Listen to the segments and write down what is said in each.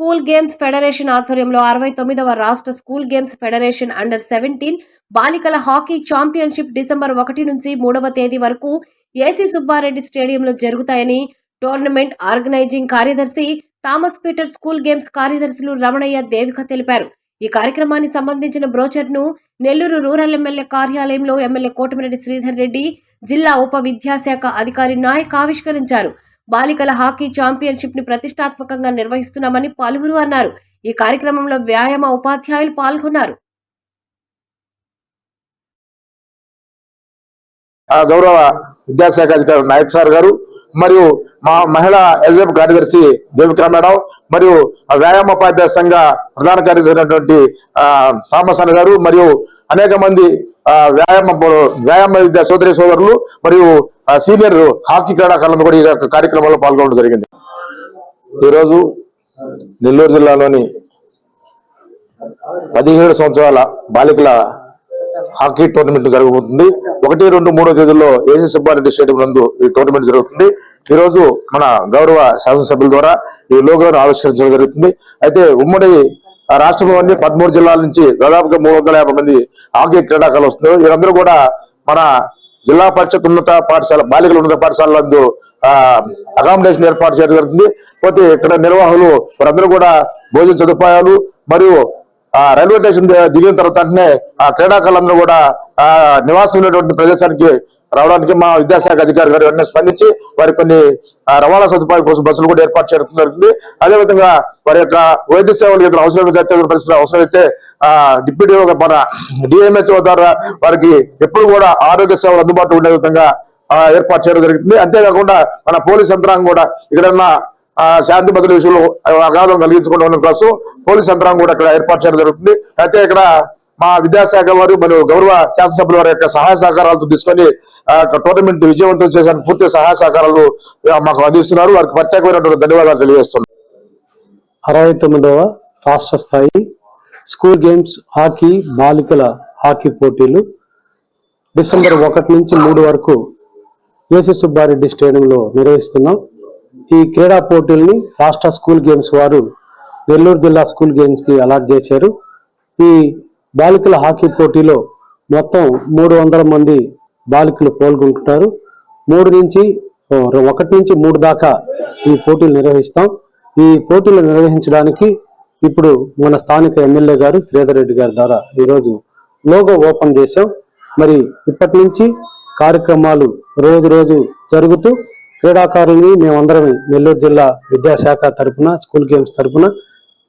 School games federation ఆధ్వర్యంలో 69వ రాష్ట్ర school games federation under 17 బాలికల హాకీ ఛాంపియన్షిప్ డిసెంబర్ 1 నుంచి 3వ తేదీ వరకు ఏసీ సుబ్బారెడ్డి స్టేడియంలో జరుగుతాయని టోర్నమెంట్ ఆర్గనైజింగ్ కార్యదర్శి థామస్ పీటర్ స్కూల్ గేమ్స్ కార్యదర్శులు రమణయ్య దేవిక తెలిపారు. ఈ కార్యక్రమానికి సంబంధించిన బ్రోచర్ను నెల్లూరు రూరల్ ఎమ్మెల్యే కార్యాలయంలో ఎమ్మెల్యే కోటమిరెడ్డి శ్రీధర్ రెడ్డి, జిల్లా ఉప విద్యాశాఖ అధికారి నాయక్ ఆవిష్కరించారు. బాలికల హాకీ ఛాంపియన్షిప్ ని ప్రతిష్టాత్మకంగా నిర్వహిస్తున్నామని పలువురు అన్నారు. ఈ కార్యక్రమంలో వ్యాయామ ఉపాధ్యాయులు పాల్గొన్నారు. గౌరవ విద్యాశాఖ అధికారి నాయక్ సార్ గారు మరియు మా మహిళా ఎల్జెప్ కార్యదర్శి దేవికా మేడం మరియు వ్యాయామోపాధ్యాయ సంఘ ప్రధాన కార్యదర్శి థామస్ అన్న గారు మరియు అనేక మంది వ్యాయామ విద్యా సోదరి సోదరులు మరియు సీనియర్ హాకీ క్రీడాకారులను కూడా ఈ కార్యక్రమంలో పాల్గొనడం జరిగింది. ఈరోజు నెల్లూరు జిల్లాలోని 17 సంవత్సరాల బాలికల హాకీ టోర్నమెంట్ జరగబోతుంది. 1, 2, 3 తేదీల్లో ఏసీ సుబ్బారెడ్డి స్టేడియం నందు ఈ టోర్నమెంట్ జరుగుతుంది. ఈ రోజు మన గౌరవ శాసనసభ్యుల ద్వారా ఈ లోగోను ఆవిష్కరించడం జరుగుతుంది. అయితే ఉమ్మడి రాష్ట్రంలోని 13 జిల్లాల నుంచి దాదాపుగా 350 మంది హాకీ క్రీడాకారులు వస్తున్నారు. వీరందరూ కూడా మన జిల్లా పరిషత్ ఉన్నత పాఠశాల బాలికల ఉన్నత పాఠశాల నందు అకామిడేషన్ ఏర్పాటు చేయడం జరుగుతుంది. పోతే ఇక్కడ నిర్వాహకులు వారందరూ కూడా భోజన సదుపాయాలు మరియు రైల్వే స్టేషన్ దిగిన తర్వాత ఆ క్రీడాకారులందరూ కూడా నివాసం ఉన్నటువంటి ప్రదేశానికి రావడానికి మా విద్యాశాఖ అధికారి గారు వెంటనే స్పందించి వారి కొన్ని రవాణా సదుపాయం కోసం బస్సులు కూడా ఏర్పాటు చేయడం జరుగుతుంది. అదేవిధంగా వారి యొక్క వైద్య సేవలు ఏదైనా అవసరం పరిస్థితులు అవసరమైతే డిప్యూటీ మన డిఎంహెచ్ఓ ద్వారా వారికి ఎప్పుడు కూడా ఆరోగ్య సేవలు అందుబాటులో ఉండే విధంగా ఏర్పాటు చేయడం జరుగుతుంది. అంతేకాకుండా మన పోలీస్ యంత్రాంగం కూడా ఇక్కడన్నా శాంతి భద్రత విషయంలో అగాధం కలిగించకుండా ఉండడం కోసం పోలీస్ యంత్రాంగం కూడా ఇక్కడ ఏర్పాటు చేయడం జరుగుతుంది. అయితే ఇక్కడ మా విద్యాశాఖ వారు మరియు గౌరవ శాసనసభ్యుల వారి యొక్క సహాయ సహకారాలతో తీసుకొని టోర్నమెంట్ విజయవంతం చేసిన పూర్తి సహాయ సహకారాలు మాకు అందిస్తున్నారు. వారికి ప్రత్యేకమైనటువంటి ధన్యవాదాలు తెలియజేస్తున్నాను. 69వ రాష్ట్ర స్థాయి స్కూల్ గేమ్స్ హాకీ బాలికల హాకీ పోటీలు డిసెంబర్ 1 నుంచి 3 వరకు ఏసీ సుబ్బారెడ్డి స్టేడియంలో నిర్వహిస్తున్నాం. ఈ క్రీడా పోటీల్ని రాష్ట్ర స్కూల్ గేమ్స్ వారు నెల్లూరు జిల్లా స్కూల్ గేమ్స్ కి అలాట్ చేశారు. ఈ బాలికల హాకీ పోటీలో మొత్తం 300 మంది బాలికలు పాల్గొంటున్నారు. 1 నుంచి 3 దాకా ఈ పోటీలు నిర్వహిస్తాం. ఈ పోటీలు నిర్వహించడానికి ఇప్పుడు మన స్థానిక ఎమ్మెల్యే గారు శ్రీధర్ రెడ్డి గారి ద్వారా ఈరోజు లోగో ఓపెన్ చేశాం. మరి ఇప్పటి నుంచి కార్యక్రమాలు రోజు జరుగుతూ క్రీడాకారుల్ని మేమందరం నెల్లూరు జిల్లా విద్యాశాఖ తరఫున స్కూల్ గేమ్స్ తరఫున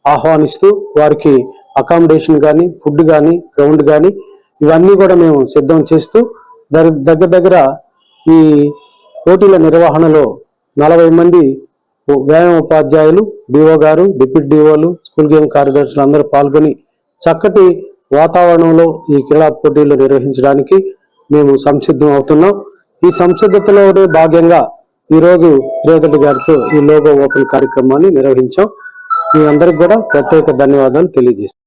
ఆహ్వానిస్తూ వారికి అకామిడేషన్ కానీ ఫుడ్ కానీ గ్రౌండ్ కానీ ఇవన్నీ కూడా మేము సిద్ధం చేస్తూ దగ్గర ఈ పోటీల నిర్వహణలో 40 మంది వ్యాయామ ఉపాధ్యాయులు, డిఓ గారు, డిప్యూటీ డిఓలు, స్కూల్ గేమ్ కార్యదర్శులు అందరూ పాల్గొని చక్కటి వాతావరణంలో ఈ క్రీడా పోటీలు నిర్వహించడానికి మేము సంసిద్ధం అవుతున్నాం. ఈ సంసిద్ధతలోనే భాగంగా ఈరోజు శ్రీధర్ గారితో ఈ లోగో ఓపెన్ కార్యక్రమాన్ని నిర్వహించాం. మీ అందరికి కూడా ప్రత్యేక ధన్యవాదాలు తెలియజేస్తాం.